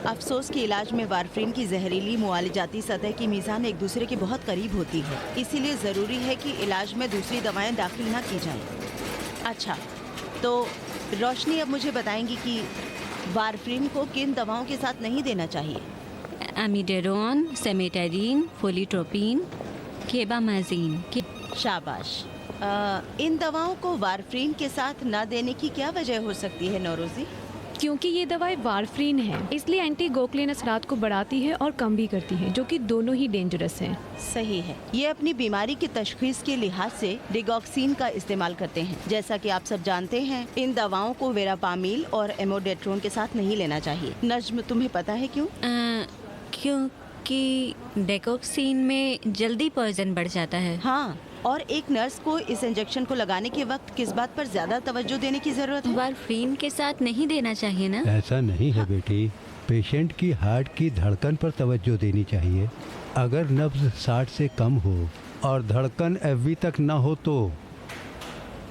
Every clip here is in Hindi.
अफसोस के इलाज में वारफरीन की जहरीली मुआलजाती सतह की मीज़ान एक दूसरे के बहुत करीब होती है, इसीलिए ज़रूरी है कि इलाज में दूसरी दवाएं दाखिल ना की जाएं। अच्छा, तो रोशनी अब मुझे बताएंगी कि वारफरीन को किन दवाओं के साथ नहीं देना चाहिए? एमिडेरोन, सेमेटेरिन, फोलिट्रोपिन, केबामाजीन। शाबाश। इन दवाओं को वारफरीन के साथ ना देने की क्या वजह हो सकती है नौरोजी? क्योंकि ये दवाएं वारफरीन है, इसलिए एंटी गोकलिन असरात को बढ़ाती है और कम भी करती है, जो कि दोनों ही डेंजरस हैं। सही है। ये अपनी बीमारी की तशखीस के लिहाज से डिगॉक्सिन का इस्तेमाल करते हैं। जैसा कि आप सब जानते हैं, इन दवाओं को वेरापामिल और एमोडेट्रोन के साथ नहीं लेना चाहिए। नज्म, तुम्हें पता है क्यों? क्योंकि डेकोक्सिन में जल्दी पॉइजन बढ़ जाता है। हाँ, और एक नर्स को इस इंजेक्शन को लगाने के वक्त किस बात पर ज्यादा तवज्जो देने की जरूरत है? वारफरीन के साथ नहीं देना चाहिए ना? ऐसा नहीं है बेटी, पेशेंट की हार्ट की धड़कन पर तवज्जो देनी चाहिए। अगर नब्ज 60 से कम हो और धड़कन एफवी तक न हो तो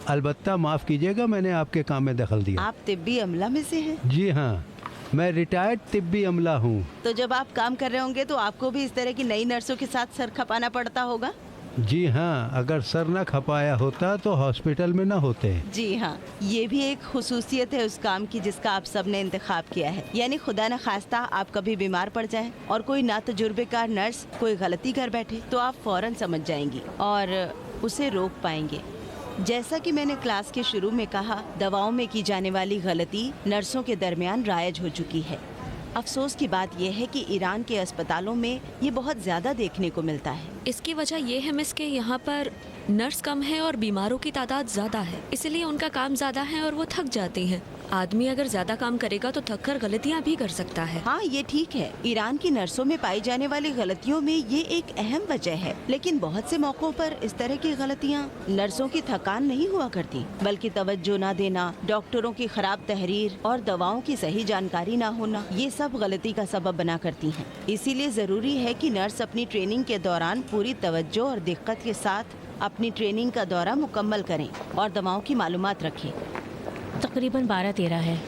अलबत्ता माफ़ कीजिएगा, मैंने आपके काम में दखल दिया। आप तिब्बी अमला में से हैं? जी हाँ, मैं रिटायर्ड तिब्बी अमला हूँ। तो जब आप काम कर रहे होंगे तो आपको भी इस तरह की नई नर्सों के साथ सर खपाना पड़ता होगा? जी हाँ, अगर सर न खपाया होता तो हॉस्पिटल में न होते। जी हाँ, ये भी एक खुसूसियत है उस काम की जिसका आप सब ने इंतखाब किया है। यानी खुदा न खास्ता आप कभी बीमार पड़ जाएं और कोई ना तजुर्बेकार नर्स कोई गलती कर बैठे तो आप फौरन समझ जाएंगी और उसे रोक पाएंगे। जैसा कि मैंने क्लास के शुरू में कहा, दवाओं में की जाने वाली गलती नर्सों के दरमियान राइज हो चुकी है। अफसोस की बात यह है कि ईरान के अस्पतालों में ये बहुत ज्यादा देखने को मिलता है। इसकी वजह ये है मिस के यहाँ पर नर्स कम है और बीमारों की तादाद ज्यादा है, इसलिए उनका काम ज्यादा है और वो थक जाती हैं। आदमी अगर ज्यादा काम करेगा तो थक कर गलतियाँ भी कर सकता है। हाँ, ये ठीक है। ईरान की नर्सों में पाई जाने वाली गलतियों में ये एक अहम वजह है, लेकिन बहुत से मौकों पर इस तरह की गलतियाँ नर्सों की थकान नहीं हुआ करती, बल्कि तवज्जो न देना, डॉक्टरों की खराब तहरीर और दवाओं की सही जानकारी न होना, ये सब गलती का सबब बना करती हैं। इसीलिए जरूरी है कि नर्स अपनी ट्रेनिंग के दौरान पूरी तवज्जो और दिक्कत के साथ अपनी ट्रेनिंग का दौरा मुकम्मल करें और दवाओं की मालूमात रखें। तकरीबन 12-13 है।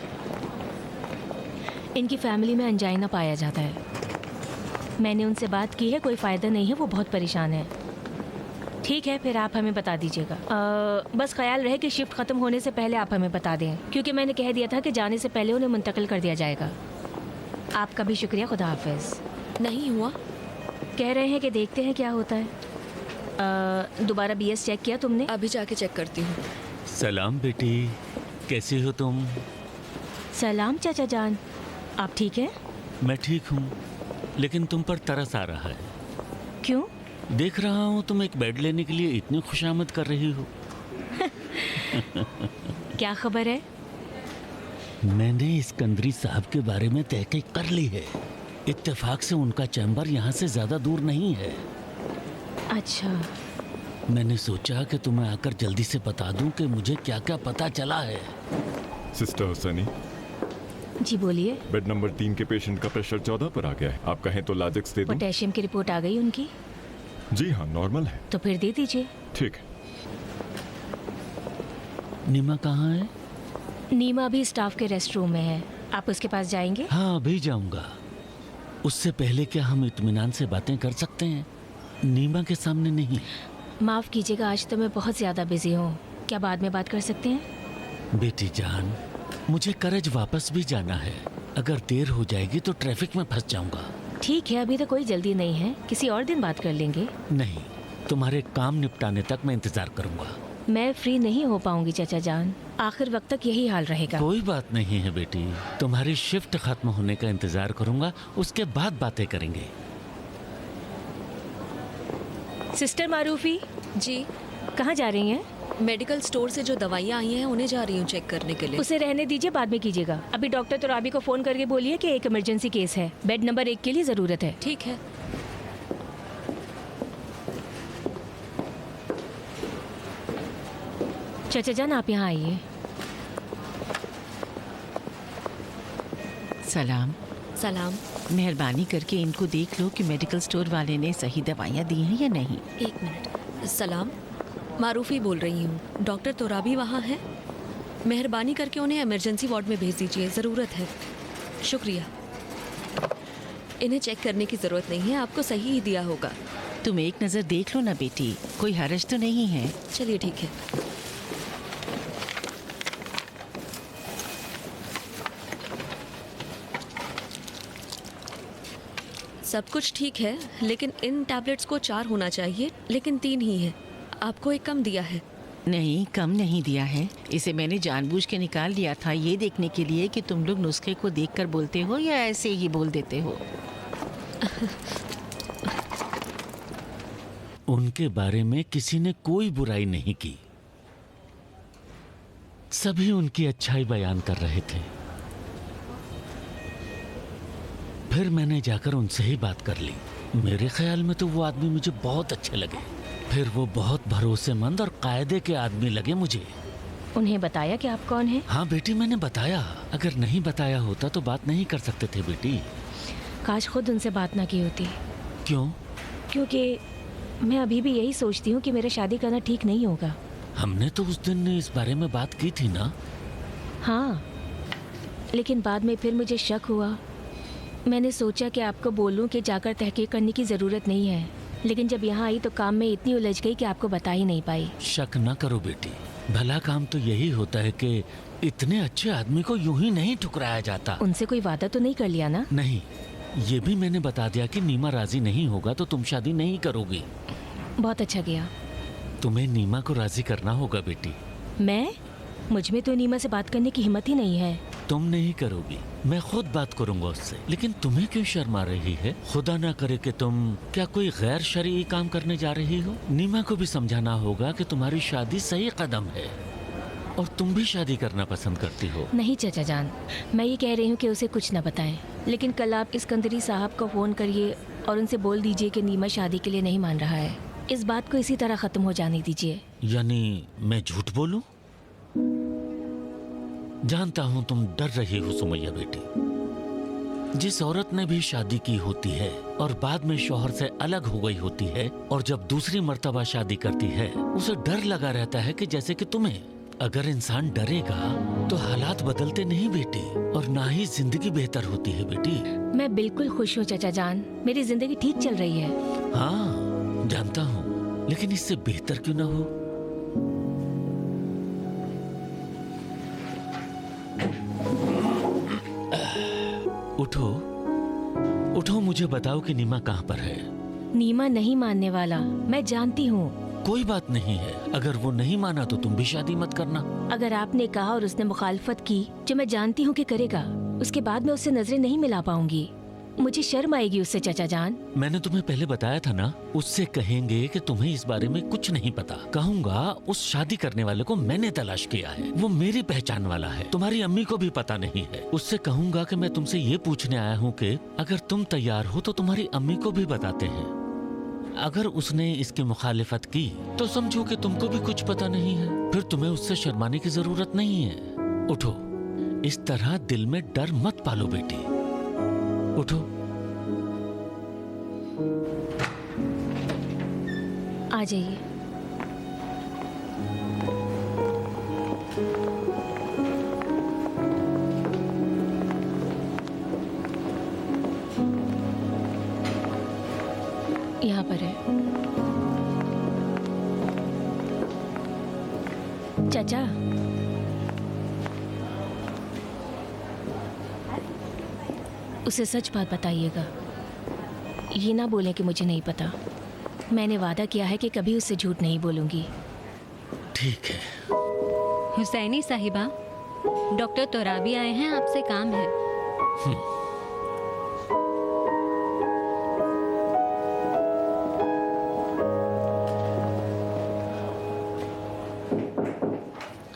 इनकी फैमिली में एंजाइना पाया जाता है। मैंने उनसे बात की है, कोई फ़ायदा नहीं है, वो बहुत परेशान है। ठीक है, फिर आप हमें बता दीजिएगा। बस ख्याल रहे कि शिफ्ट ख़त्म होने से पहले आप हमें बता दें, क्योंकि मैंने कह दिया था कि जाने से पहले उन्हें मुंतकिल कर दिया जाएगा। आपका भी शुक्रिया, खुदा हाफिज़। नहीं हुआ? कह रहे हैं कि देखते हैं क्या होता है। दोबारा BS चेक किया तुमने? अभी जाके चेक करती हूँ। सलाम बेटी, कैसी हो तुम? सलाम चाचा जान, आप ठीक हैं? मैं ठीक हूँ, लेकिन तुम पर तरस आ रहा है। क्यों? देख रहा हूँ तुम एक बेड लेने के लिए इतनी खुशामद कर रही हो। क्या खबर है? मैंने इस्कंदरी साहब के बारे में तहकीक कर ली है। इत्तेफाक से उनका चैम्बर यहाँ से ज़्यादा दूर नहीं है। अच्छा, मैंने सोचा कि तुम्हें आकर जल्दी से बता दूं कि मुझे क्या क्या पता चला है। सिस्टर हुसैनी, जी बोलिए। बेड नंबर 3 के पेशेंट का प्रेशर 14 पर आ गया है। आप कहें तो लाजिक्स दे दूं? पोटेशियम की रिपोर्ट आ गई उनकी? जी हाँ, नॉर्मल है। तो फिर दे दीजिए। ठीक है। नीमा कहाँ है? नीमा अभी स्टाफ के रेस्ट रूम में है, आप उसके पास जाएंगे? हाँ, अभी जाऊंगा। उससे पहले क्या हम इत्मीनान से बातें कर सकते हैं? नीमा के सामने नहीं। माफ़ कीजिएगा, आज तो मैं बहुत ज़्यादा बिजी हूँ, क्या बाद में बात कर सकते हैं? बेटी जान, मुझे करज वापस भी जाना है। अगर देर हो जाएगी तो ट्रैफिक में फंस जाऊंगा। ठीक है, अभी तो कोई जल्दी नहीं है, किसी और दिन बात कर लेंगे। नहीं, तुम्हारे काम निपटाने तक मैं इंतजार करूंगा। मैं फ्री नहीं हो पाऊंगी चाचा जान, आखिर वक्त तक यही हाल रहेगा। कोई बात नहीं है बेटी, तुम्हारी शिफ्ट खत्म होने का इंतजार करूंगा, उसके बाद बातें करेंगे। सिस्टर मारूफी जी, कहाँ जा रही हैं? मेडिकल स्टोर से जो दवाइयाँ आई हैं उन्हें जा रही हूँ चेक करने के लिए। उसे रहने दीजिए, बाद में कीजिएगा। अभी डॉक्टर तुराबी को फ़ोन करके बोलिए कि एक इमरजेंसी केस है, बेड नंबर 1 के लिए ज़रूरत है। ठीक है। चाचा जान, आप यहाँ आइए। सलाम। सलाम। मेहरबानी करके इनको देख लो कि मेडिकल स्टोर वाले ने सही दवाइयाँ दी हैं या नहीं। 1 मिनट। सलाम, मारूफी बोल रही हूँ। डॉक्टर तोराबी वहाँ है? मेहरबानी करके उन्हें इमरजेंसी वार्ड में भेज दीजिए, ज़रूरत है। शुक्रिया। इन्हें चेक करने की जरूरत नहीं है, आपको सही ही दिया होगा। तुम एक नजर देख लो ना बेटी, कोई हर्ज तो नहीं है। चलिए ठीक है। सब कुछ ठीक है, लेकिन इन टैबलेट्स को 4 होना चाहिए, लेकिन 3 ही है। आपको एक कम दिया है। नहीं, कम नहीं दिया है। इसे मैंने जानबूझ के निकाल लिया था, ये देखने के लिए कि तुम लोग नुस्खे को देखकर बोलते हो या ऐसे ही बोल देते हो। उनके बारे में किसी ने कोई बुराई नहीं की, सभी उनकी अच्छाई बयान कर रहे थे। फिर मैंने जाकर उनसे ही बात कर ली। मेरे ख्याल में तो वो आदमी मुझे बहुत अच्छे लगे। फिर वो बहुत भरोसेमंद और कायदे के आदमी लगे मुझे। उन्हें बताया कि आप कौन हैं? हाँ बेटी, मैंने बताया। अगर नहीं बताया होता तो बात नहीं कर सकते थे बेटी। काश खुद उनसे बात ना की होती। क्यों? क्योंकि मैं अभी भी यही सोचती हूँ कि मेरा शादी करना ठीक नहीं होगा। हमने तो उस दिन इस बारे में बात की थी ना। हाँ, लेकिन बाद में फिर मुझे शक हुआ। मैंने सोचा कि आपको बोलूं कि जाकर तहकीक करने की ज़रूरत नहीं है, लेकिन जब यहाँ आई तो काम में इतनी उलझ गई कि आपको बता ही नहीं पाई। शक न करो बेटी, भला काम तो यही होता है कि इतने अच्छे आदमी को यूं ही नहीं ठुकराया जाता। उनसे कोई वादा तो नहीं कर लिया ना? नहीं, ये भी मैंने बता दिया कि नीमा राजी नहीं होगा तो तुम शादी नहीं करोगी। बहुत अच्छा किया। तुम्हें नीमा को राजी करना होगा बेटी। मैं? मुझ में तो नीमा से बात करने की हिम्मत ही नहीं है। तुम नहीं करोगी, मैं खुद बात करूंगा उससे। लेकिन तुम्हें क्यों शर्मा रही है? खुदा ना करे कि तुम क्या कोई गैर शरई काम करने जा रही हो। नीमा को भी समझाना होगा कि तुम्हारी शादी सही कदम है और तुम भी शादी करना पसंद करती हो। नहीं चाचा जान, मैं ये कह रही हूँ कि उसे कुछ न बताएं, लेकिन कल आप इस्कंदरी साहब को फ़ोन करिए और उनसे बोल दीजिए कि नीमा शादी के लिए नहीं मान रहा है। इस बात को इसी तरह ख़त्म हो जाने दीजिए। यानी मैं झूठ बोलूं? जानता हूं तुम डर रही हो सुमैया बेटी। जिस औरत ने भी शादी की होती है और बाद में शौहर से अलग हो गई होती है और जब दूसरी मर्तबा शादी करती है, उसे डर लगा रहता है कि जैसे कि तुम्हें। अगर इंसान डरेगा तो हालात बदलते नहीं बेटी, और ना ही जिंदगी बेहतर होती है बेटी। मैं बिल्कुल खुश हूँ चाचा जान, मेरी जिंदगी ठीक चल रही है। हाँ जानता हूँ, लेकिन इससे बेहतर क्यों ना हो? उठो उठो, मुझे बताओ कि नीमा कहाँ पर है? नीमा नहीं मानने वाला, मैं जानती हूँ। कोई बात नहीं है, अगर वो नहीं माना तो तुम भी शादी मत करना। अगर आपने कहा और उसने मुखालफत की, जो मैं जानती हूँ कि करेगा, उसके बाद मैं उससे नजरें नहीं मिला पाऊंगी। मुझे शर्म आएगी उससे चाचा जान। मैंने तुम्हें पहले बताया था ना, उससे कहेंगे कि तुम्हें इस बारे में कुछ नहीं पता। कहूँगा उस शादी करने वाले को मैंने तलाश किया है, वो मेरी पहचान वाला है, तुम्हारी अम्मी को भी पता नहीं है। उससे कहूँगा कि मैं तुमसे ये पूछने आया हूँ कि अगर तुम तैयार हो तो तुम्हारी अम्मी को भी बताते हैं। अगर उसने इसकी मुखालिफत की तो समझो कि तुमको भी कुछ पता नहीं है, फिर तुम्हें उससे शर्माने की जरूरत नहीं है। उठो, इस तरह दिल में डर मत पालो बेटी, उठो। आ जाइए। यहाँ पर है चाचा। उसे सच बात बताइएगा, ये ना बोलें कि मुझे नहीं पता। मैंने वादा किया है कि कभी उससे झूठ नहीं बोलूंगी। ठीक है। हुसैनी साहिबा, डॉक्टर तोराबी आए हैं, आपसे काम है।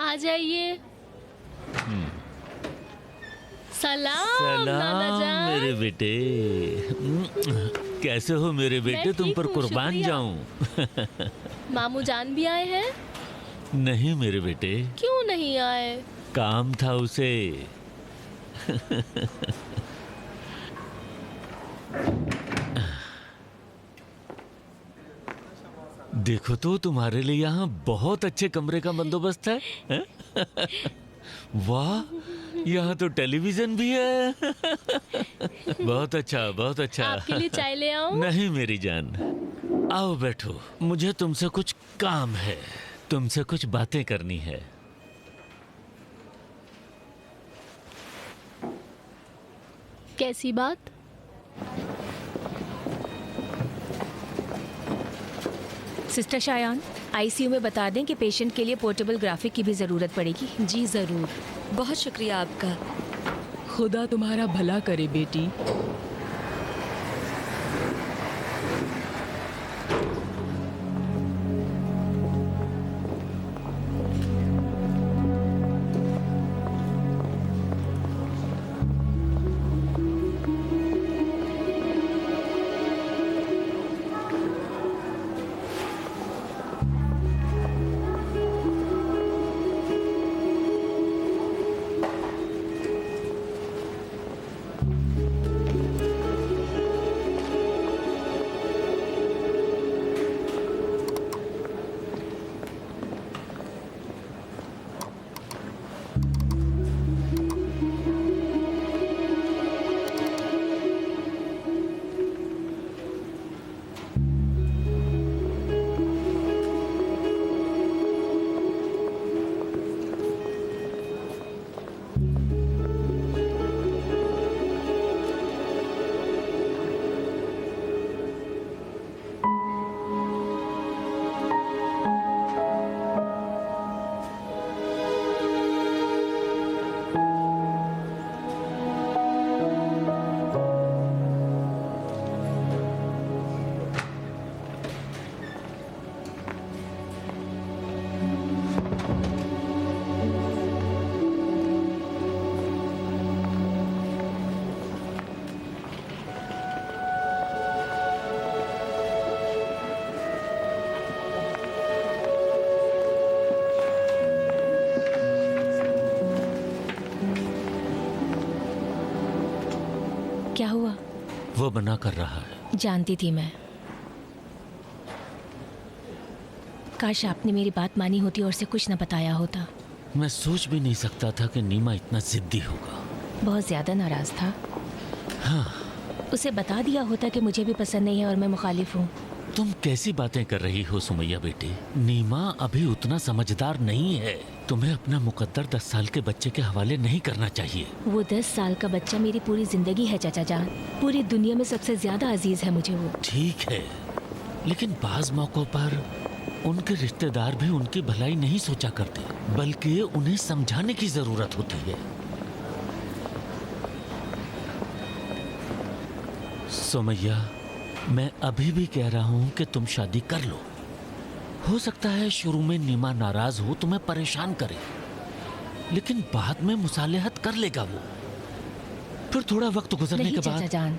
आ जाइए। सलाम नाना जान। मेरे बेटे, कैसे हो मेरे बेटे? तुम पर कुर्बान जाऊं। मामू जान भी आए हैं? नहीं मेरे बेटे। क्यों नहीं आए? काम था उसे। देखो तो तुम्हारे लिए यहाँ बहुत अच्छे कमरे का बंदोबस्त है। वाह, यहाँ तो टेलीविजन भी है। बहुत अच्छा, बहुत अच्छा। आपके लिए चाय ले आऊं? नहीं मेरी जान, आओ बैठो। मुझे तुमसे कुछ काम है, तुमसे कुछ बातें करनी है। कैसी बात? सिस्टर शायान, आईसीयू में बता दें कि पेशेंट के लिए पोर्टेबल ग्राफिक की भी ज़रूरत पड़ेगी। जी ज़रूर, बहुत शुक्रिया आपका। खुदा तुम्हारा भला करे बेटी। क्या हुआ? वो मना कर रहा है। जानती थी मैं। काश आपने मेरी बात मानी होती और उसे कुछ न बताया होता। मैं सोच भी नहीं सकता था कि नीमा इतना जिद्दी होगा। बहुत ज्यादा नाराज था। हाँ। उसे बता दिया होता कि मुझे भी पसंद नहीं है और मैं मुखालिफ हूँ। तुम कैसी बातें कर रही हो सुमैया बेटी? नीमा अभी उतना समझदार नहीं है। तुम्हें अपना मुकद्दर 10 साल के बच्चे के हवाले नहीं करना चाहिए। वो 10 साल का बच्चा मेरी पूरी जिंदगी है चाचा जान। पूरी दुनिया में सबसे ज्यादा अजीज है मुझे वो। ठीक है, लेकिन बाज मौकों पर उनके रिश्तेदार भी उनकी भलाई नहीं सोचा करते, बल्कि उन्हें समझाने की जरूरत होती है। सुमैया, मैं अभी भी कह रहा हूँ कि तुम शादी कर लो। हो सकता है शुरू में नीमा नाराज हो, तुम्हें परेशान करे, लेकिन बाद में मुसालेहत कर लेगा वो। फिर थोड़ा वक्त गुजरने के बाद। चाचा जान,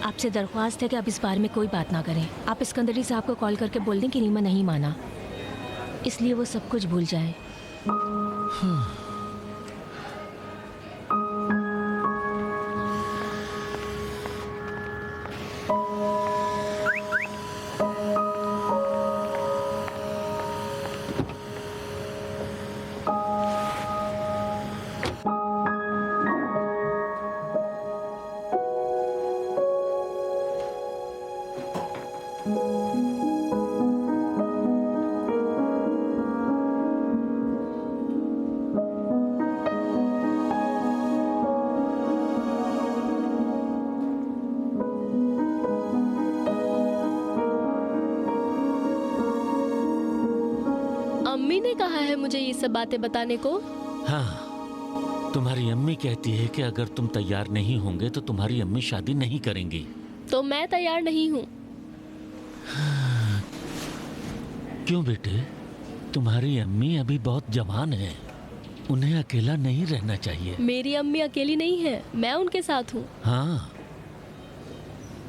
आपसे दरख्वास्त है कि आप इस बारे में कोई बात ना करें। आप सिकंदरी साहब को कॉल करके बोल दें कि नीमा नहीं माना, इसलिए वो सब कुछ भूल जाए। अम्मी ने कहा है मुझे ये सब बातें बताने को। हाँ, तुम्हारी अम्मी कहती है कि अगर तुम तैयार नहीं होंगे तो तुम्हारी अम्मी शादी नहीं करेंगी। तो मैं तैयार नहीं हूँ। क्यों बेटे? तुम्हारी अम्मी अभी बहुत जवान है, उन्हें अकेला नहीं रहना चाहिए। मेरी अम्मी अकेली नहीं है, मैं उनके साथ हूँ। हाँ,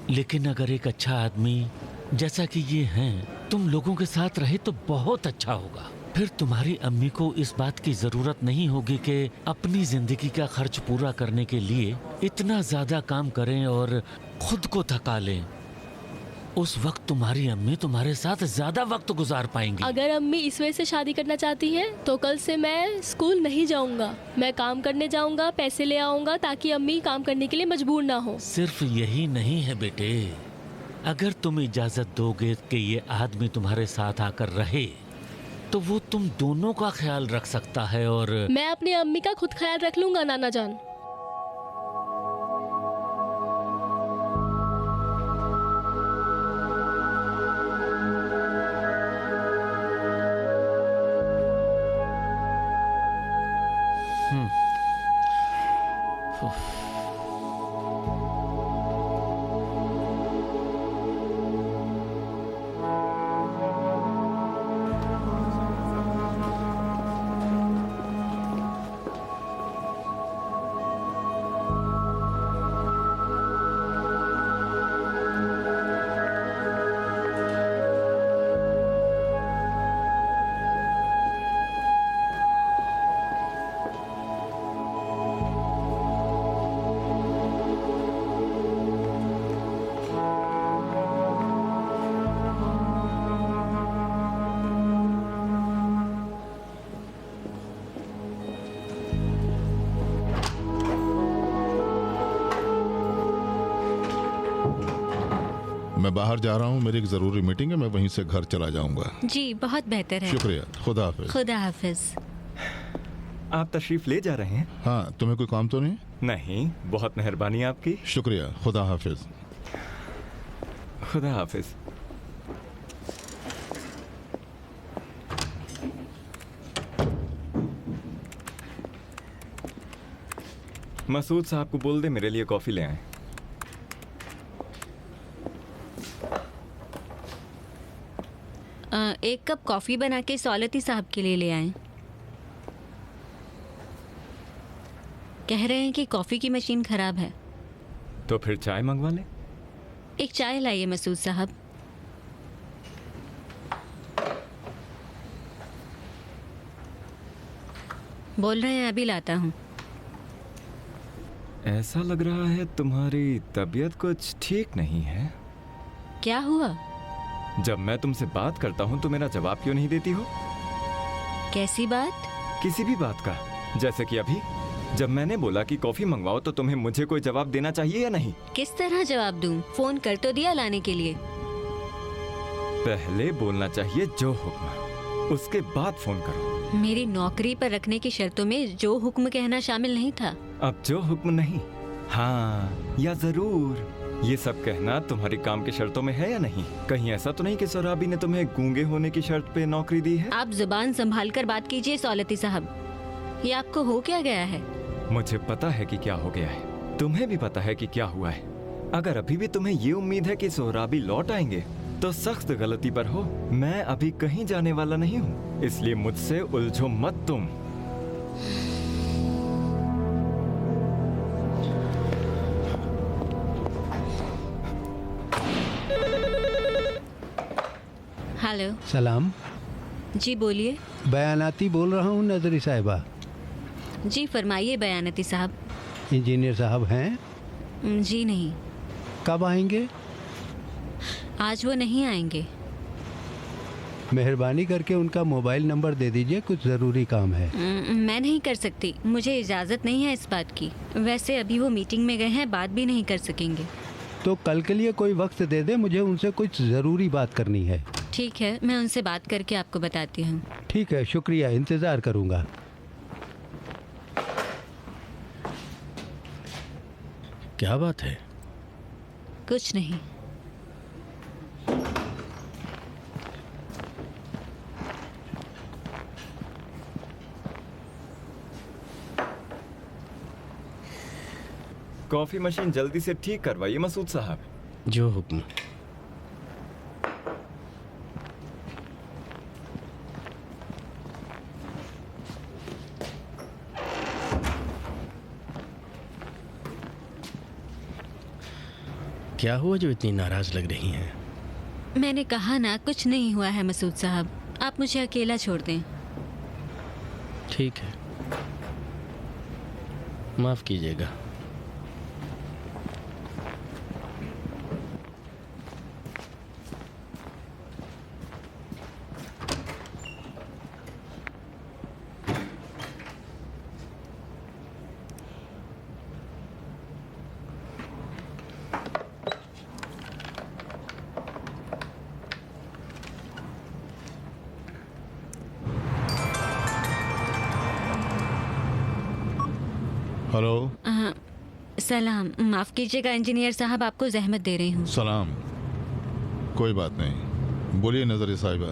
लेकिन अगर एक अच्छा आदमी जैसा कि ये हैं तुम लोगों के साथ रहे तो बहुत अच्छा होगा। फिर तुम्हारी अम्मी को इस बात की जरूरत नहीं होगी कि अपनी जिंदगी का खर्च पूरा करने के लिए इतना ज्यादा काम करें और खुद को थका लें। उस वक्त तुम्हारी अम्मी तुम्हारे साथ ज्यादा वक्त गुजार पाएंगी। अगर अम्मी इस वजह से शादी करना चाहती हैं तो कल से मैं स्कूल नहीं जाऊंगा। मैं काम करने जाऊंगा, पैसे ले आऊंगा ताकि अम्मी काम करने के लिए मजबूर ना हो। सिर्फ यही नहीं है बेटे, अगर तुम इजाजत दोगे कि ये आदमी तुम्हारे साथ आकर रहे तो वो तुम दोनों का ख्याल रख सकता है। और मैं अपनी अम्मी का खुद ख्याल रख लूंगा नाना जान। मैं बाहर जा रहा हूँ, मेरी एक ज़रूरी मीटिंग है, मैं वहीं से घर चला जाऊंगा। जी बहुत बेहतर है। शुक्रिया, खुदा हाफिज। खुदा हाफिज। आप तशरीफ ले जा रहे हैं? हाँ, तुम्हें कोई काम तो नहीं? नहीं, बहुत मेहरबानी आपकी। शुक्रिया, खुदा हाफिज। खुदा हाफिज। मसूद साहब को बोल दे मेरे लिए कॉफी ले आए। एक कप कॉफी बना के सौलती साहब के लिए ले आए। कह रहे हैं कि कॉफी की मशीन खराब है। तो फिर चाय मंगवा ले। एक चाय लाइए मसूद साहब। बोल रहे हैं अभी लाता हूँ। ऐसा लग रहा है तुम्हारी तबीयत कुछ ठीक नहीं है। क्या हुआ? जब मैं तुमसे बात करता हूँ तो मेरा जवाब क्यों नहीं देती हो? कैसी बात? किसी भी बात का। जैसे कि अभी जब मैंने बोला कि कॉफी मंगवाओ तो तुम्हें मुझे कोई जवाब देना चाहिए या नहीं? किस तरह जवाब दूं? फोन कर तो दिया लाने के लिए। पहले बोलना चाहिए जो हुक्म, उसके बाद फोन करो। मेरी नौकरी पर रखने की शर्तों में जो हुक्म कहना शामिल नहीं था। अब जो हुक्म नहीं, हाँ या जरूर, ये सब कहना तुम्हारी काम की शर्तों में है या नहीं? कहीं ऐसा तो नहीं कि सोराबी ने तुम्हें गूंगे होने की शर्त पे नौकरी दी है? आप जुबान संभाल कर बात कीजिए सौलती साहब। ये आपको हो क्या गया है? मुझे पता है कि क्या हो गया है, तुम्हें भी पता है कि क्या हुआ है। अगर अभी भी तुम्हें ये उम्मीद है कि सोहराबी लौट आएंगे तो सख्त गलती पर हो। मैं अभी कहीं जाने वाला नहीं हूँ, इसलिए मुझसे उलझो मत तुम। हेलो। सलाम। जी बोलिए। बयानाती बोल रहा हूँ नजरी साहिबा। जी फरमाइए बयानती साहब। इंजीनियर साहब हैं? जी नहीं। कब आएंगे? आज वो नहीं आएंगे। मेहरबानी करके उनका मोबाइल नंबर दे दीजिए, कुछ ज़रूरी काम है। मैं नहीं कर सकती, मुझे इजाज़त नहीं है इस बात की। वैसे अभी वो मीटिंग में गए हैं, बात भी नहीं कर सकेंगे। तो कल के लिए कोई वक्त दे दे, मुझे उनसे कुछ ज़रूरी बात करनी है। ठीक है, मैं उनसे बात करके आपको बताती हूँ। ठीक है, शुक्रिया, इंतज़ार करूँगा। क्या बात है? कुछ नहीं। कॉफी मशीन जल्दी से ठीक करवाइए मसूद साहब। जो हुक्म। क्या हुआ जो इतनी नाराज लग रही हैं? मैंने कहा ना, कुछ नहीं हुआ है मसूद साहब, आप मुझे अकेला छोड़ दें। ठीक है, माफ कीजिएगा। हेलो। सलाम, माफ़ कीजिएगा इंजीनियर साहब, आपको जहमत दे रही हूँ। सलाम। कोई बात नहीं, बोलिए नजरी साहिबा।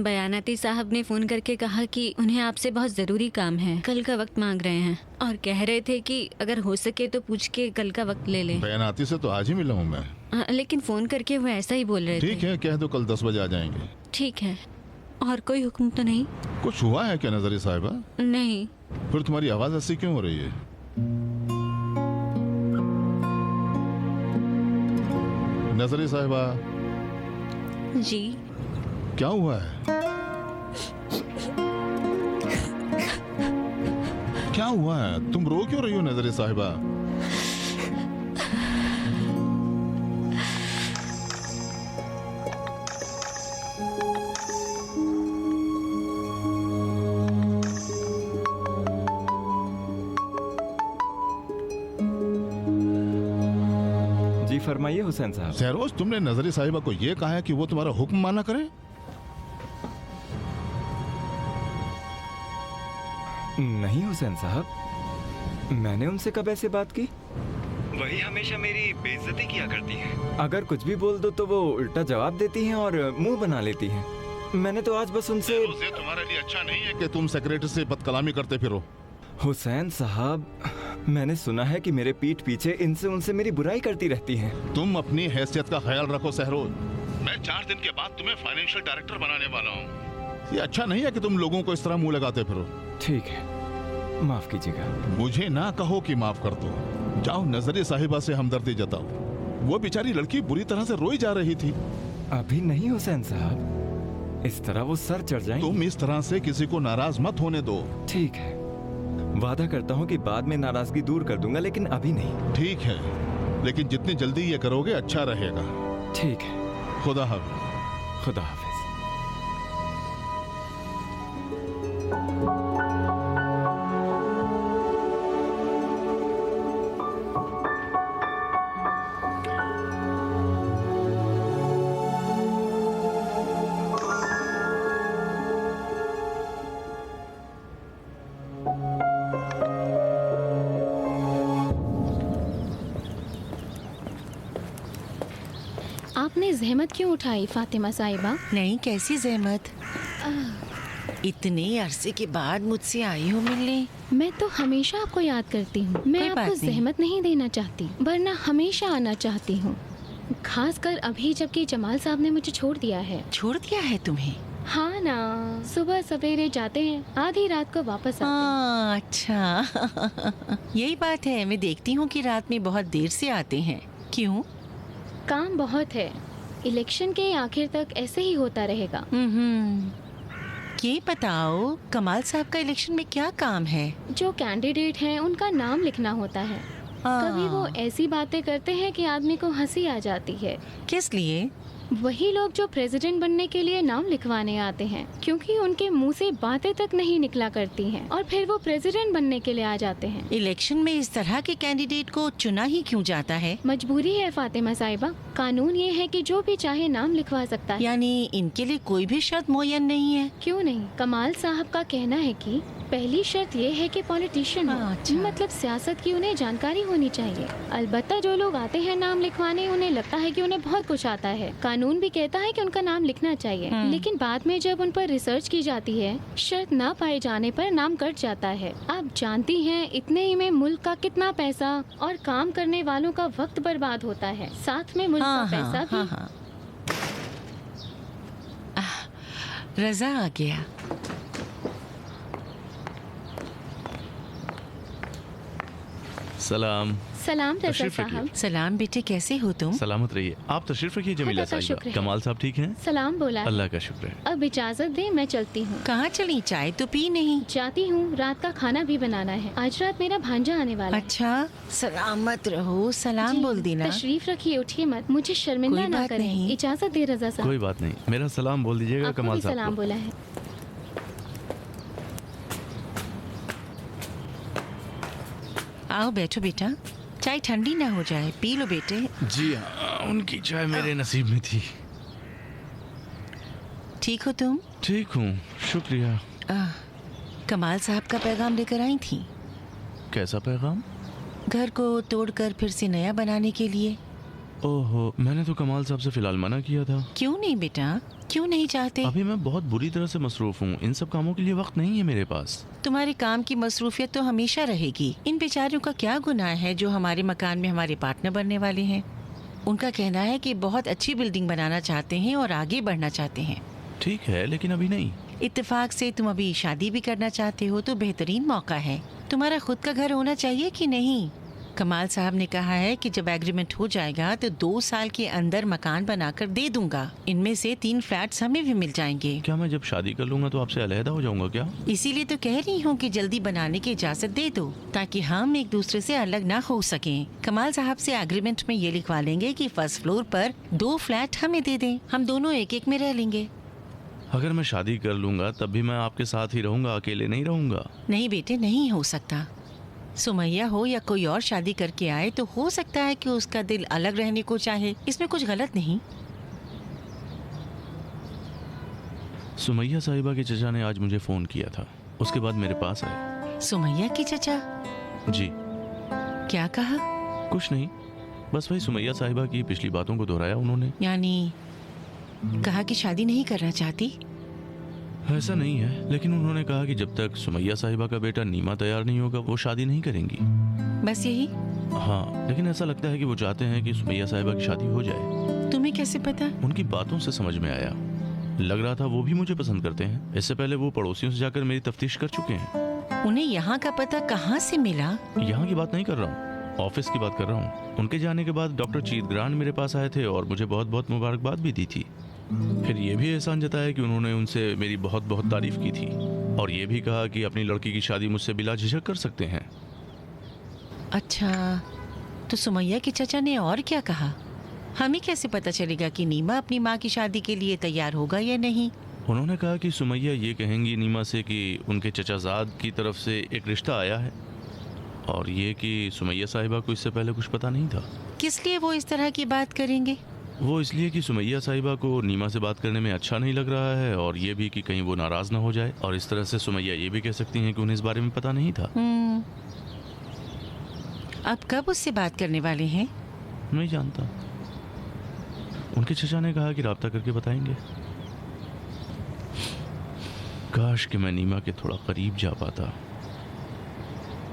बयानाती साहब ने फ़ोन करके कहा कि उन्हें आपसे बहुत ज़रूरी काम है, कल का वक्त मांग रहे हैं और कह रहे थे कि अगर हो सके तो पूछ के कल का वक्त ले लें। बयानाती से तो आज ही मिला हूँ मैं। लेकिन फ़ोन करके वो ऐसा ही बोल रहे थे। ठीक है, कह दो कल 10 बजे आ जाएंगे। ठीक है। और कोई हुक्म तो नहीं? कुछ हुआ है क्या नजरी साहिबा? नहीं। फिर तुम्हारी आवाज ऐसी क्यों हो रही है? नजरी साहिबा जी। क्या हुआ है? क्या हुआ है? तुम रो क्यों रही हो नजरी साहिबा? जी फरमाइए हुसैन साहब। सहरोज, तुमने नजरी साहिबा को यह कहा है कि वो तुम्हारा हुक्म माना करे? नहीं हुसैन साहब, मैंने उनसे कब ऐसे बात की? वही हमेशा मेरी बेइज्जती किया करती हैं। अगर कुछ भी बोल दो तो वो उल्टा जवाब देती हैं और मुंह बना लेती हैं। मैंने तो आज बस उनसे। ये तुम्हारे लिए अच्छा नहीं है कि तुम सेक्रेटरी से बदकलामी करते फिरो। हुसैन साहब, मैंने सुना है कि मेरे पीठ पीछे इनसे उनसे मेरी बुराई करती रहती हैं। तुम अपनी हैसियत का ख्याल रखो सहरोज। मैं 4 दिन के बाद तुम्हें फाइनेंशियल डायरेक्टर बनाने वाला हूँ। ये अच्छा नहीं है कि तुम लोगों को इस तरह मुंह लगाते फिरो। ठीक है, माफ कीजिएगा। मुझे ना कहो कि माफ कर दो। जाओ नजरी साहिबा से हमदर्दी जताओ। वो बेचारी लड़की बुरी तरह से रोई जा रही थी। अभी नहीं हुसैन साहब, इस तरह वो सर चढ़ जाएंगी। तुम इस तरह से किसी को नाराज मत होने दो। ठीक है, वादा करता हूँ कि बाद में नाराजगी दूर कर दूंगा, लेकिन अभी नहीं। ठीक है, लेकिन जितनी जल्दी ये करोगे अच्छा रहेगा। ठीक है। खुदा हाफिज। खुदा हाफिज। आपने जहमत क्यों उठाई फातिमा साहिबा? नहीं, कैसी जहमत? इतने अरसे के बाद मुझसे आई हो मिलने। मैं तो हमेशा आपको याद करती हूँ। मैं आपको जहमत नहीं देना चाहती, वरना हमेशा आना चाहती हूँ। खासकर अभी जबकि जमाल साहब ने मुझे छोड़ दिया है। छोड़ दिया है तुम्हें? हाँ ना, सुबह सवेरे जाते हैं, आधी रात को वापस आते हैं। अच्छा यही बात है। मैं देखती हूँ कि रात में बहुत देर से आते हैं। क्यों? काम बहुत है। इलेक्शन के आखिर तक ऐसे ही होता रहेगा। ये बताओ, कमाल साहब का इलेक्शन में क्या काम है? जो कैंडिडेट हैं उनका नाम लिखना होता है। कभी वो ऐसी बातें करते हैं कि आदमी को हंसी आ जाती है। किस लिए? वही लोग जो प्रेसिडेंट बनने के लिए नाम लिखवाने आते हैं, क्योंकि उनके मुंह से बातें तक नहीं निकला करती हैं और फिर वो प्रेसिडेंट बनने के लिए आ जाते हैं। इलेक्शन में इस तरह के कैंडिडेट को चुना ही क्यों जाता है? मजबूरी है फातिमा साहिबा। कानून ये है कि जो भी चाहे नाम लिखवा सकता है। यानी इनके लिए कोई भी शर्त मुय्यन नहीं है? क्यों नहीं, कमाल साहब का कहना है कि पहली शर्त ये है कि पॉलिटिशियन हो। मतलब सियासत की उन्हें जानकारी होनी चाहिए। अलबत्ता जो लोग आते हैं नाम लिखवाने, उन्हें लगता है कि उन्हें बहुत कुछ आता है। कानून भी कहता है कि उनका नाम लिखना चाहिए, लेकिन बाद में जब उन पर रिसर्च की जाती है, शर्त ना पाए जाने पर नाम कट जाता है। आप जानती हैं इतने ही में मुल्क का कितना पैसा और काम करने वालों का वक्त बर्बाद होता है, साथ में मुल्क का पैसा भी। रजा आ गया। सलाम। सलाम रजा साहब। सलाम बेटे, कैसे हो तुम? सलामत रहिए। आप तशरीफ रखिए जमीला साहिबा। कमाल साहब ठीक हैं? सलाम बोला। अल्लाह का शुक्र है। अब इजाजत दे, मैं चलती हूँ। कहाँ चली? चाय तो पी नहीं? जाती हूँ, रात का खाना भी बनाना है। आज रात मेरा भांजा आने वाला है। अच्छा, सलामत रहो। सलाम बोल देना। तशरीफ रखिए, उठिए मत, मुझे शर्मिंदा ना करें। इजाजत दे रजा साहब। कोई बात नहीं, मेरा सलाम बोल दीजिएगा कमाल साहब। सलाम बोला है। आओ बैठो बेटा, चाय ठंडी ना हो जाए, पी लो बेटे। जी हाँ, उनकी चाय मेरे नसीब में थी। ठीक हो तुम? ठीक हूँ, शुक्रिया। कमाल साहब का पैगाम लेकर आई थी। कैसा पैगाम? घर को तोड़कर फिर से नया बनाने के लिए। ओहो, मैंने तो कमाल साहब से फिलहाल मना किया था। क्यों नहीं बेटा, क्यों नहीं चाहते? अभी मैं बहुत बुरी तरह से मसरूफ हूँ, इन सब कामों के लिए वक्त नहीं है मेरे पास। तुम्हारे काम की मसरूफियत तो हमेशा रहेगी। इन बेचारियों का क्या गुनाह है जो हमारे मकान में हमारे पार्टनर बनने वाले हैं। उनका कहना है कि बहुत अच्छी बिल्डिंग बनाना चाहते हैं और आगे बढ़ना चाहते हैं। ठीक है, लेकिन अभी नहीं। इत्तेफाक से तुम अभी शादी भी करना चाहते हो तो बेहतरीन मौका है। तुम्हारा खुद का घर होना चाहिए कि नहीं? कमाल साहब ने कहा है कि जब एग्रीमेंट हो जाएगा तो 2 साल के अंदर मकान बनाकर दे दूंगा। इनमें से 3 फ्लैट्स हमें भी मिल जाएंगे। क्या मैं जब शादी कर लूंगा तो आपसे अलहदा हो जाऊंगा क्या? इसीलिए तो कह रही हूँ कि जल्दी बनाने की इजाजत दे दो ताकि हम एक दूसरे से अलग ना हो सकें। कमाल साहब से एग्रीमेंट में ये लिखवा लेंगे कि फर्स्ट फ्लोर पर 2 फ्लैट हमें दे दें, हम दोनों एक एक में रह लेंगे। अगर मैं शादी कर लूंगा तब भी मैं आपके साथ ही रहूंगा, अकेले नहीं रहूंगा। नहीं बेटे, नहीं हो सकता। सुमैया हो या कोई और शादी करके आए तो हो सकता है कि उसका दिल अलग रहने को चाहे, इसमें कुछ गलत नहीं। सुमैया साहिबा के चचा ने आज मुझे फोन किया था, उसके बाद मेरे पास आए। सुमैया की चचा? जी। क्या कहा? कुछ नहीं, बस वही सुमैया साहिबा की पिछली बातों को दोहराया उन्होंने। यानी कहा कि शादी नहीं करना चाहती? ऐसा नहीं है, लेकिन उन्होंने कहा कि जब तक सुमैया साहिबा का बेटा नीमा तैयार नहीं होगा वो शादी नहीं करेंगी। बस यही? हाँ, लेकिन ऐसा लगता है कि वो चाहते हैं कि सुमैया साहिबा की शादी हो जाए। तुम्हें कैसे पता? उनकी बातों से समझ में आया। लग रहा था वो भी मुझे पसंद करते हैं। इससे पहले वो पड़ोसियों से जाकर मेरी तफ्तीश कर चुके हैं। उन्हें यहाँ का पता कहाँ से मिला? यहाँ की बात नहीं कर रहा हूँ, ऑफिस की बात कर रहा हूँ। उनके जाने के बाद डॉक्टर चीतग्रांड मेरे पास आए थे और मुझे बहुत बहुत मुबारकबाद भी दी थी। फिर ये भी एहसान जताया कि उन्होंने उनसे मेरी बहुत बहुत तारीफ की थी और ये भी कहा कि अपनी लड़की की शादी मुझसे बिला झिझक कर सकते हैं। अच्छा, तो सुमैया के चचा ने और क्या कहा? हमें कैसे पता चलेगा कि नीमा अपनी माँ की शादी के लिए तैयार होगा या नहीं? उन्होंने कहा कि सुमैया ये कहेंगी नीमा से कि उनके चचाजाद की तरफ से एक रिश्ता आया है और ये कि सुमैया साहिबा को इससे पहले कुछ पता नहीं था। किस लिए वो इस तरह की बात करेंगे? वो इसलिए कि सुमैया साहिबा को नीमा से बात करने में अच्छा नहीं लग रहा है और ये भी कि कहीं वो नाराज ना हो जाए, और इस तरह से सुमैया ये भी कह सकती हैं कि उन्हें इस बारे में पता नहीं था। अब कब उससे बात करने वाले हैं? नहीं जानता, उनके चचा ने कहा कि राब्ता करके बताएंगे। काश कि मैं नीमा के थोड़ा करीब जा पाता।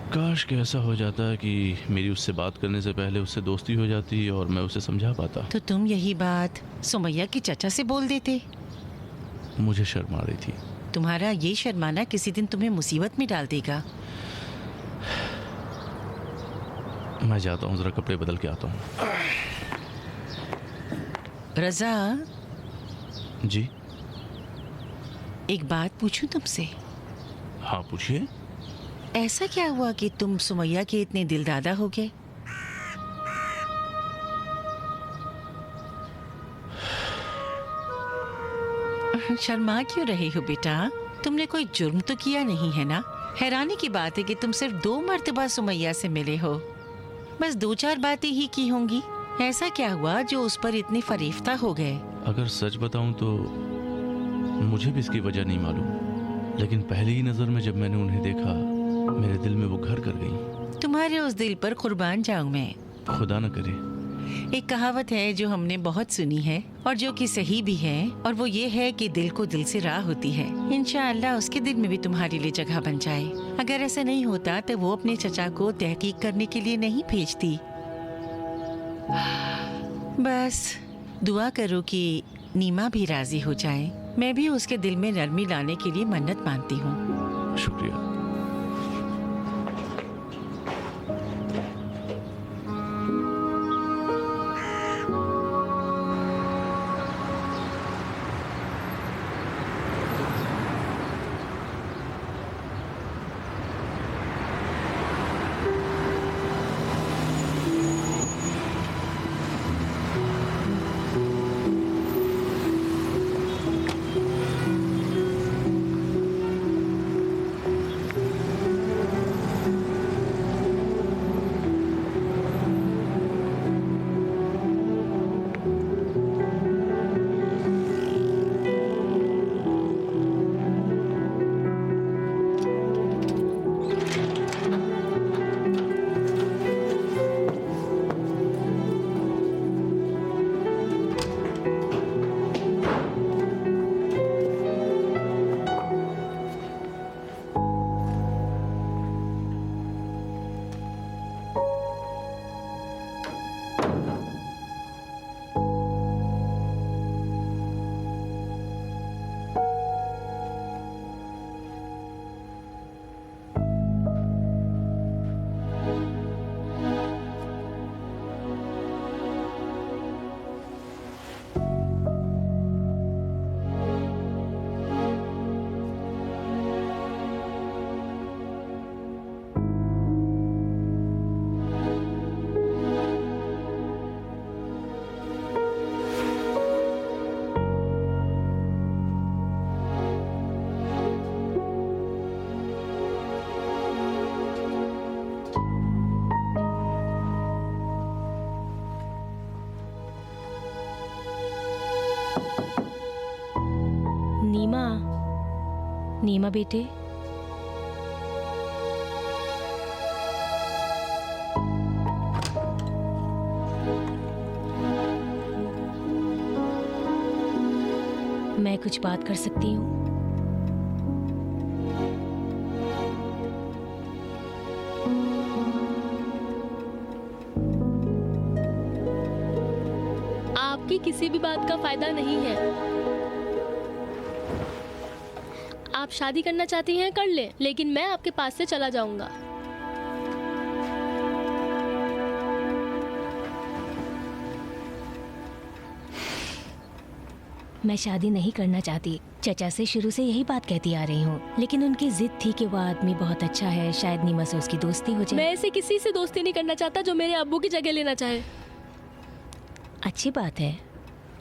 काश कि ऐसा हो जाता कि मेरी उससे बात करने से पहले उससे दोस्ती हो जाती और मैं उसे समझा पाता। तो तुम यही बात सुमैया की चचा से बोल देते। मुझे शर्म आ रही थी। तुम्हारा ये शर्माना किसी दिन तुम्हें मुसीबत में डाल देगा। मैं जाता हूँ, जरा कपड़े बदल के आता हूँ। रजा जी, एक बात पूछूं तुमसे? हाँ पूछिए। ऐसा क्या हुआ कि तुम सुमैया के इतने दिलदादा हो गए? शर्मा क्यों रहे हो बेटा? तुमने कोई जुर्म तो किया नहीं है ना? हैरानी की बात है कि तुम सिर्फ 2 मर्तबा सुमैया से मिले हो। बस 2-4 बातें ही की होंगी। ऐसा क्या हुआ जो उस पर इतने फरीफ्ता हो गए? अगर सच बताऊं तो मुझे भी इसकी वजह नहीं मालूम, लेकिन पहली ही नजर में जब मैंने उन्हें देखा मेरे दिल में वो घर कर गई। तुम्हारे उस दिल पर कुर्बान जाऊं मैं। खुदा न करे। एक कहावत है जो हमने बहुत सुनी है और जो कि सही भी है, और वो ये है कि दिल को दिल से राह होती है। इंशाअल्लाह उसके दिल में भी तुम्हारे लिए जगह बन जाए। अगर ऐसा नहीं होता तो वो अपने चचा को तहकीक करने के लिए नहीं भेजती। बस दुआ करो कि नीमा भी राजी हो जाए। मैं भी उसके दिल में नरमी लाने के लिए मन्नत मानती हूँ। शुक्रिया। नीमा बेटे, मैं कुछ बात कर सकती हूँ? आपकी किसी भी बात का फायदा नहीं है। आप शादी करना चाहती हैं कर लें, लेकिन मैं आपके पास से चला जाऊंगा। मैं शादी नहीं करना चाहती। चचा से शुरू से यही बात कहती आ रही हूँ, लेकिन उनकी जिद थी कि वो आदमी बहुत अच्छा है, शायद नीमा से उसकी दोस्ती हो जाए। मैं ऐसे किसी से दोस्ती नहीं करना चाहता जो मेरे अब्बू की जगह लेना चाहे। अच्छी बात है,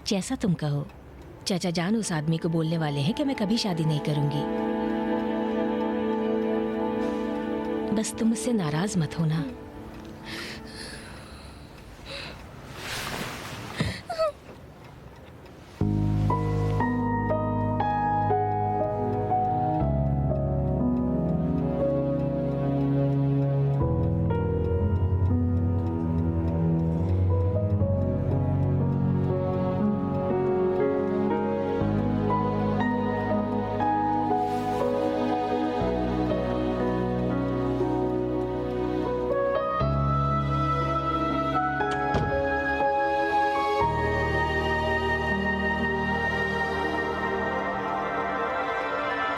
जैसा तुम कहो। चाचा जान उस आदमी को बोलने वाले हैं कि मैं कभी शादी नहीं करूंगी। बस तुम उससे नाराज मत होना।